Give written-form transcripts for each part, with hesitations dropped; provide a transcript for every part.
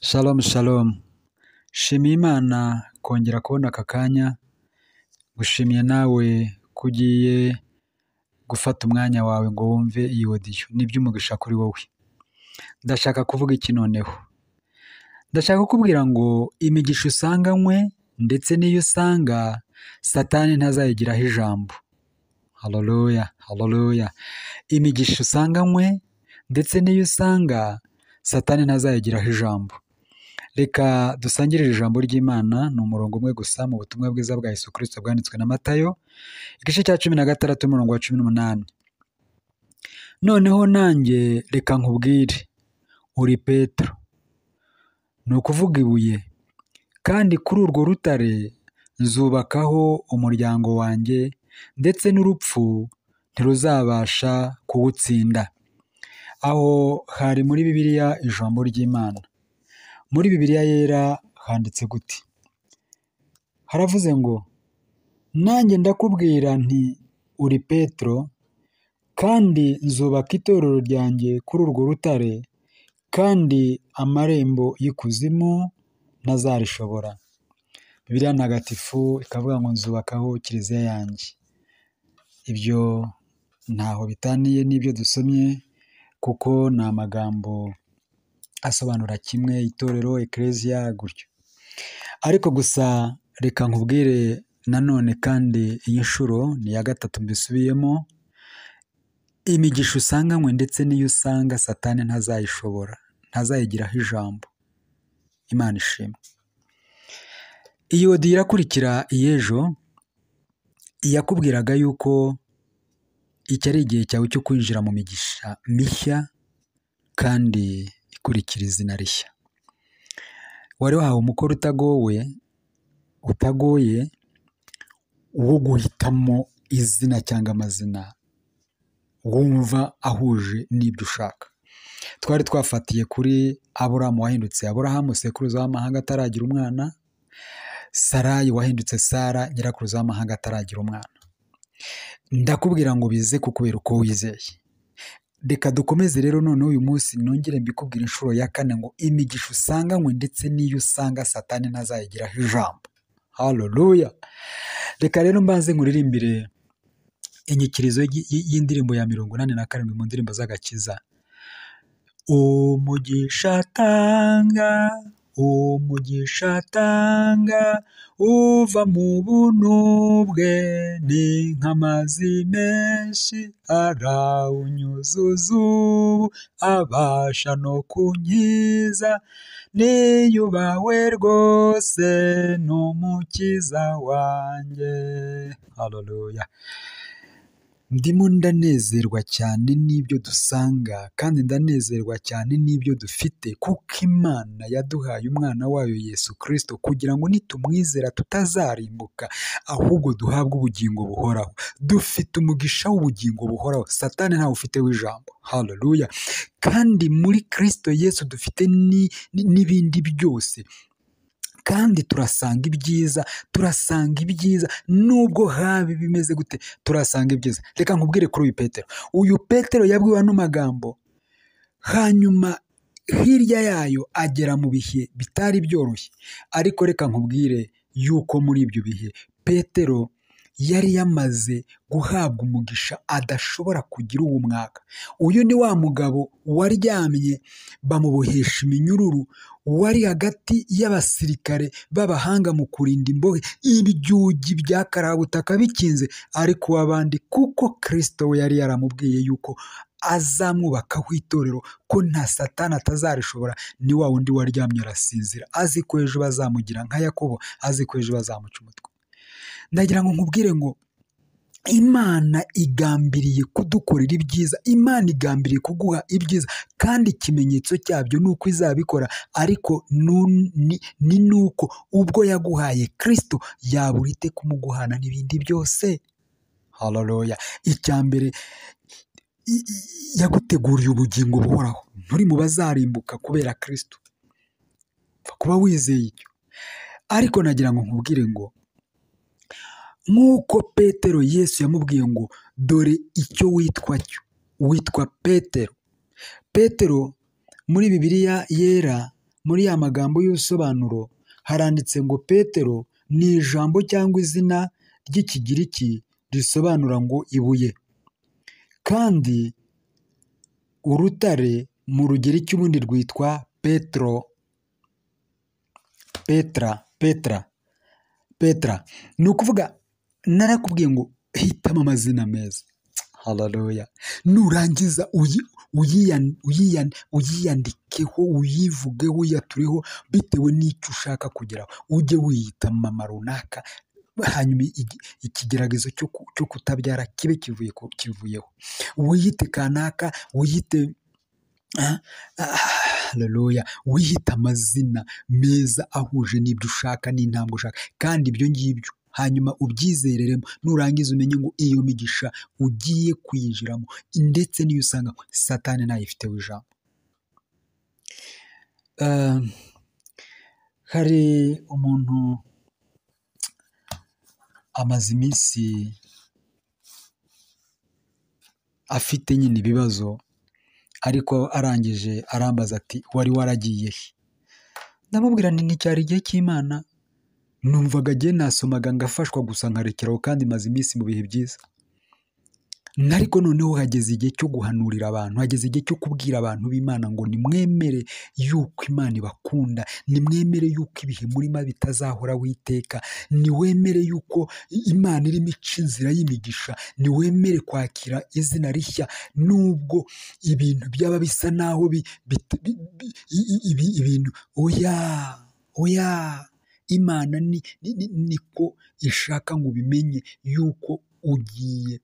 Shalom shalom, shimiye Imana kongera kubona aka kanya, gushimiye nawe ko ugiye gufata umwanya wawe ngo wumve iyi audio, ni iby'umugisha kuri wowe. Ndashaka kuvuga iki noneho? Ndashaka kukubwira ngo imigisha usanganywe ndetse n'iyo usanga Satani ntazayigiraho ijambo. Haleluya, haleluya. Imigisha usanganywe ndetse n'iyo usanga Satani ntazayigiraho ijambo. Reka dusangire ijambo ry'Imana, ni umurongo umwe gusa mu butumwa bwiza bwa Yesu Kristo bwanditswe na Matayo, igice cya 16 umurongo wa 18. Noneho nanjye reka nkubwire, uri Petero, ni ukuvuga ibuye, kandi kuri urwo rutare nzubakaho umuryango wanjye, ndetse n'urupfu ntiruzabasha kuwutsinda. Aho hari muri Bibiliya ijambo ry'Imana. Muri Bibiliya yera handitse gute? Haravuze ngo, nanjye ndakubwira nti uri Petero, kandi nzubaka itorero ryanjye kuri urwo rutare, kandi amarembo y'ikuzimu ntazarishobora. Bibiliya ntagatifu ikavuga ngo nzubakaho kiliziya yanjye. Ibyo ntaho bitaniye n'ibyo dusomye, kuko ni amagambo asobanura kimwe, itorero, ecclesia, gutyo. Ariko gusa reka nkubwire nanone, kandi iyi nshuro ni iya gatatu mbisubiyemo, imigisha usanganywe ndetse n'iyo usanga Satani ntazayishobora, ntazayigiraho ijambo. Imana ishimwe. Iyi audio irakurikira iy'ejo, yakubwiraga yuko iki ari igihe cyawe cyo kwinjira mu migisha mishya kandi ikurikira izina rishya. Wari wahawe umukoro utagoye wo guhitamo izina cyangwa amazina wumva ahuje n'ibyo ushaka. Twari twafatiye kuri Aburahamu wahindutse Aburahamu, sekuruza w'amahanga ataragira umwana, Sarayi wahindutse Sara, nyirakuruza w'amahanga ataragira umwana. Ndakubwira ngo bize kukubera uko wizeye. Reka dukomeze rero none uyu munsi nongere mbikubwira inshuro ya 4 ngo imigisha usanganywe ndetse n'iyo usanga Satani ntazayigiraho ijambo. Haleluya. Reka rero mbanze nkuririmbire inyikirizo y'indirimbo ya 87 mu ndirimbo z'agakiza. Umugisha atanga uva mu buntu bwe, ni nk'amazi menshi arawunyuzuza ubu, abasha no kunkiza, niyubawe rwose n'umukiza wanjye. Haleluya. Ndimo ndanezerwa cyane n'ibyo dusanga, kandi ndanezerwa cyane n'ibyo dufite, kuko Imana yaduhaye umwana wayo Yesu Kristo kugira ngo nitumwizera tutazarimbuka, ahubwo duhabwe ubugingo buhoraho. Dufite umugisha w'ubugingo buhoraho. Satani ntawe ufite w'ijambo. Haleluya. Kandi muri Kristo Yesu dufite n'ibindi byose. Kandi turasanga ibyiza, nubwo haba bimeze gute, turasanga ibyiza. Reka nkubwire kuri uyu Petero. Uyu Petero yabwiwe ano magambo, hanyuma hirya yayo agera mu bihe bitari byoroshye. Ariko reka nkubwire yuko muri ibyo bihe Petero yari yamaze guhabwa umugisha adashobora kugira uwo mwaka. Uyu ni wa mugabo waryamye bamubohesha iminyururu, wari hagati y'abasirikare b'abahanga mu kurinda imbohe, ibyugi bya karabutaka bikinze, ariko abandi, kuko Kristo we yari yaramubwiye yuko azamwubakaho itorero, ko nta Satani atazarishobora. Ni wa wundi waryamye arasinzira, azi ko ejo bazamugira nka Yakobo, azi ko ejo bazamuca umutwe. Ndagira ngo nkubwire ngo Imana igambiriye kudukorera ibyiza, Imana igambiriye kuguha ibyiza, kandi ikimenyetso cyabyo ni uko izabikora. Ariko ni nuko ubwo yaguhaye Kristo yabura ite kumuguhana n'ibindi byose. Haleluya. Icya mbere, yaguteguriye ubugingo buhoraho. Nturi mu bazarimbuka kubera Kristo, kuba wizeye icyo. Ariko nagira ngo nkubwire ngo nk'uko Petero Yesu yamubwiye ngo dore icyo witwa cyo, witwa Petero. Petero muri Bibiliya yera muri ya magambo y'ubusobanuro haranditse ngo Petero ni ijambo cyangwa izina ry'ikigiriki risobanura ngo ibuye, kandi urutare mu rugereki ubundi rwitwa Petro, Petra. Ni ukuvuga narakubwiye ngo hitamo amazina meza. Haleluya. Nurangiza uyiyandikeho, uyivugeho, uyatureho bitewe n'icyo ushaka kugeraho. Ujye wiyita mama runaka, hanyuma ikigeragezo cyo kutabyara kibe kivuyeho. Wiyite kanaka, wiyite haleluya, wiyita amazina meza ahuje n'ibyo ushaka n'intambwe ushaka, kandi ibyo ngibyo hanyuma ubyizereremo. Nurangiza umenye ngo iyo migisha ugiye kuyinjiramo ndetse n'iyo usanga Satani ntayifiteho ijambo. Hari umuntu amaze iminsi afite nyine ibibazo, ariko arangije arambaza ati wari waragiye he? Ndamubwira nti nticyari igihe cy'Imana, numvaga agiye nasomaga ngafashwa gusa nkarekeraho, kandi maze iminsi mu bihe byiza. Ariko noneho hageze igihe cyo guhanurira abantu, hageze igihe cyo kubwira abantu b'Imana ngo nimwemere yuko Imana ibakunda, nimwemere yuko ibihe murimo bitazahoraho iteka, niwemere yuko Imana irimo ica inzira y'imigisha, niwemere kwakira izina rishya nubwo ibintu byaba bisa naho ibintu oya. Imana niko ishaka ngo ubimenye yuko ugiye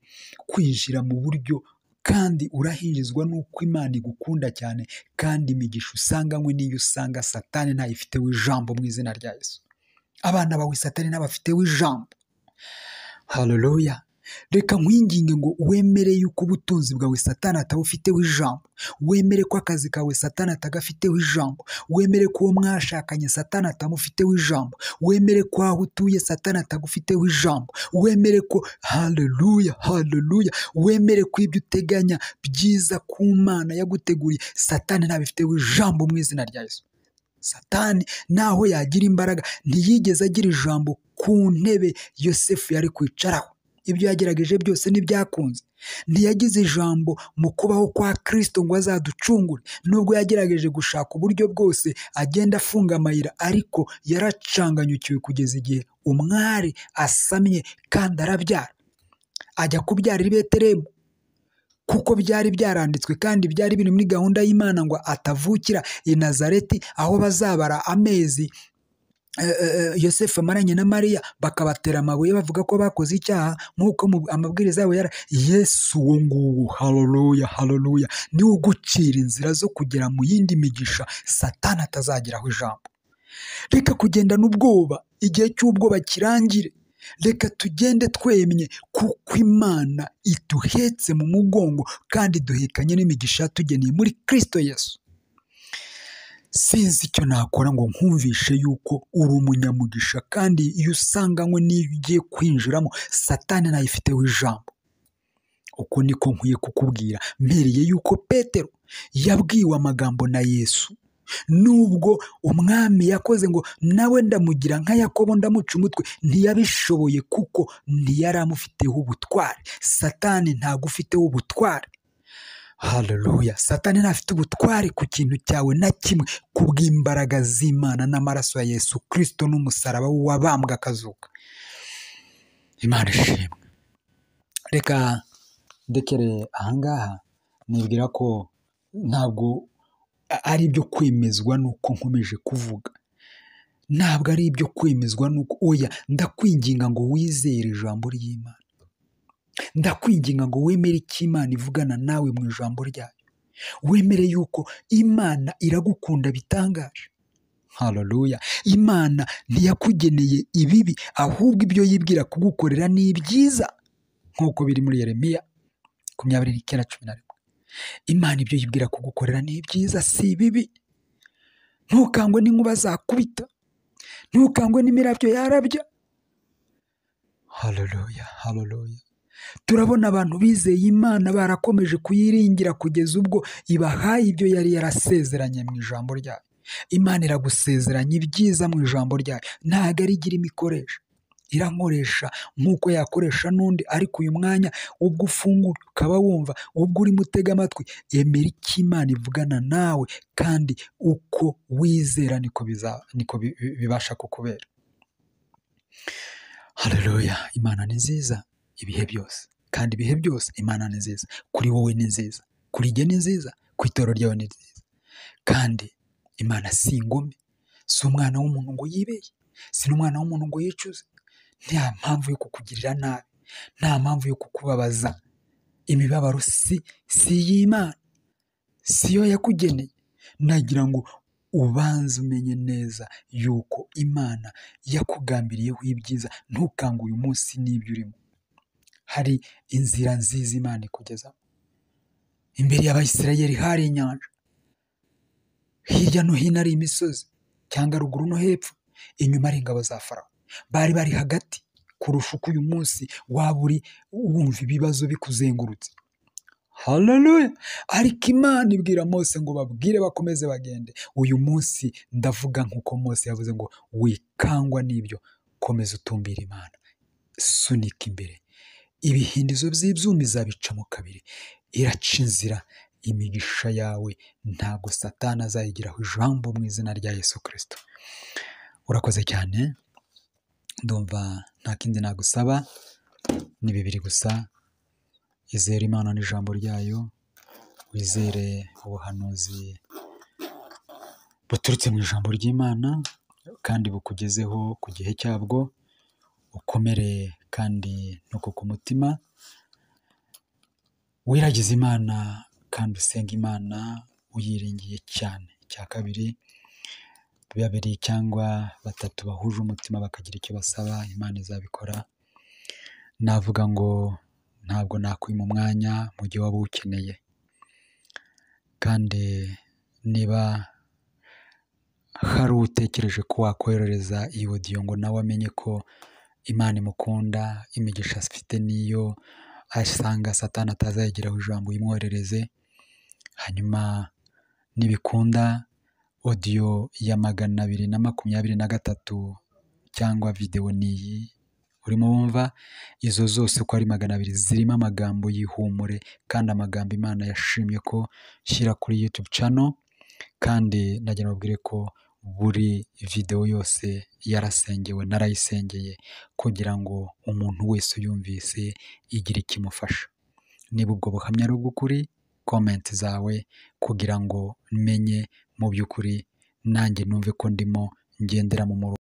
kwinjira mu buryo, kandi urahirizwa n'uko Imana igukunda cyane, kandi imigisha usanganywe n'iyo usanga Satani ntayifiteho ijambo mu izina rya Yesu. Abana bawe Satani ntabafiteho ijambo. Haleluya. Reka nkwinginge ngo wemere yuko ubutunzi bwawe Satani atabufiteho ijambo, wemere ko akazi kawe Satani atagafiteho ijambo, wemere ko uwo mwashakanye Satani atamufiteho ijambo, wemere ko aho utuye Satani atagufiteho ijambo, wemere ko haleluya, wemere ko ibyo uteganya byiza ku Mana yaguteguriye Satani ntabifiteho ijambo mu izina rya Yesu. Satani naho yagira imbaraga ntiyigeze agira ijambo ku ntebe Yosefu yari kwicaraho. Ibyo yagerageje byose ntibyakunze. Ntiyagize ijambo mu kubaho kwa Kristo ngo azaducungure. Nubwo yagerageje gushaka uburyo bwose agenda afunga amayira, ariko yaracanganyukiwe kugeza igihe umwari asamye kandi arabyara. Ajya kubyarira i Betelehemu kuko byari byaranditswe kandi byari biri muri gahunda y'Imana ngo atavukira i Nazareti, aho bazabara amezi Yosefu amaranye na Mariya bakabatera amabuye bavuga ko bakoze icyaha, nk'uko amabwiriza yabo Yesu uwo nguwo, haleluya, niwe ugucira inzira zo kugera mu yindi migisha Satani atazageraho ijambo. Reka kugendana ubwoba, igihe cy'ubwoba kirangire. Reka tugende twemye kuko Imana iduhetse mu mugongo, kandi duhekanye n'imigisha yatugeneye muri Kristo Yesu. Sinzi icyo nakora ngo nkumvishe yuko uri umunyamugisha, kandi iyo usanganywe n'iyo ugiye kwinjiramo Satani ntayifiteho ijambo. Uko niko nkwiye kukubwira, mpereye yuko Petero yabwiwe amagambo na Yesu, nubwo umwami yakoze ngo nawe ndamugira nka Yakobo ndamuca umutwe, ntiyabishoboye kuko ntiyari amufiteho ubutware. Satani ntagufiteho ubutware. Haleluya. Satani ntafite ubutware ku kintu cyawe na kimwe, kubw'imbaraga z'Imana n'amaraso ya Yesu Kristo n'umusaraba wabambwe akazuka. Imana ishimwe. Reka ndekere ahangaha, nibwira ko ntabwo ari ibyo kwemezwa nuko nkomeje kuvuga, ntabwo ari ibyo kwemezwa nuko oya, ndakwinginga ngo wizere ijambo ry'Imana. Ndakwinginga ngo wemere icyo Imana ivugana nawe mu ijambo ryayo, wemere yuko Imana iragukunda bitangaje. Haleluya. Imana ntiyakugeneye ibibi, ahubwo ibyo yibwira kugukorera ni ibyiza, nk'uko biri muri Yeremiya 29:11. Imana ibyo yibwira kugukorera ni ibyiza, si ibibi. Ntukangwe n'inkuba zakubita, ntukangwe n'imirabyo yarabya. Haleluya. Turabona abantu bizeye Imana barakomeje kuyiringira kugeza ubwo ibahaye ibyo yari yarasezeranye mu ijambo ryayo. Imana iragusezeranya ibyiza mu ijambo ryayo, ntabwo ari igira imikoresha, irankoresha nk'uko yakoresha n'undi, ariko uyu mwanya ubwo ufungura ukaba wumva, ubwo urimo utega amatwi, emera icyo Imana ivugana nawe, kandi uko wizera niko bibasha kukubera. Haleluya! Imana ni nziza ibihe byose, kandi ibihe byose Imana ni nziza. Kuri wowe ni nziza, kuri jye ni nziza, ku itorero ryawe ni nziza. Kandi Imana si ingome, si umwana w'umuntu ngo yibeye, si n'umwana w'umuntu ngo yicuze. Nta mpamvu yo kukugirira nabi, nta mpamvu yo kukubabaza. Imibabaro si iy'Imana, si yo yakugeneye. Nagira ngo ubanze umenye neza yuko Imana yakugambiriyeho ibyiza. Ntukange uyu munsi n'ibyo urimo. Hari inzira nziza Imana ikugezaho. Imbere y'Abisirayeli hari inyanja, hirya no hino ari imisozi, cyangwa ruguru no hepfo, inyuma ari ingabo za Farawo. Bari hagati, kurusha uko uyu munsi waba uri wumva ibibazo bikuzengurutse. Haleluya! Ariko Imana ibwira Mose ngo babwire bakomeze bagende. Uyu munsi ndavuga nk'uko Mose yavuze ngo wikangwa n'ibyo, komeza utumbira Imana, sunika imbere. Ibihindizo by'ibyuma izabicamo kabiri, iraca inzira. Imigisha yawe ntabwo Satani azayigiraho ijambo mu izina rya Yesu Kristo. Urakoze cyane, ndumva nta kindi nagusaba, ni bibiri gusa: izere Imana n'ijambo ryayo, wizere ubuhanuzi buturutse mu ijambo ry'Imana, kandi bukugezeho ku gihe cyabwo. Ukomere kandi nuko ku mutima, wiragize Imana kandi usenga Imana uyiringiye cyane. Icya kabiri, babiri cyangwa batatu bahuje umutima bakagira icyo basaba, Imana izabikora. Navuga ngo ntabwo nakwima umwanya mu gihe waba uwukeneye, kandi niba hari utekereje ko wakoherereza iyi audio ngo nawe amenye ko Imana imukunda, imigisha afite niyo asanga Satani atazayigiraho ijambo, uyimwoherereze. Hanyuma nibikunda, audio ya 223 cyangwa video niyi urimo wumva, izo zose uko ari 200 zirimo amagambo y'ihumure, kandi amagambo Imana yashimye ko shyira kuri YouTube channel. Kandi nagira babwire ko buri video yose yarasengewe, narayisengeye kugira ngo umuntu wese uyumvise igire ikimufasha. Niba ubwo buhamya ari ubw'ukuri, comment zawe kugira ngo menye mu by'ukuri nanjye numve ko ndimo ngendera mu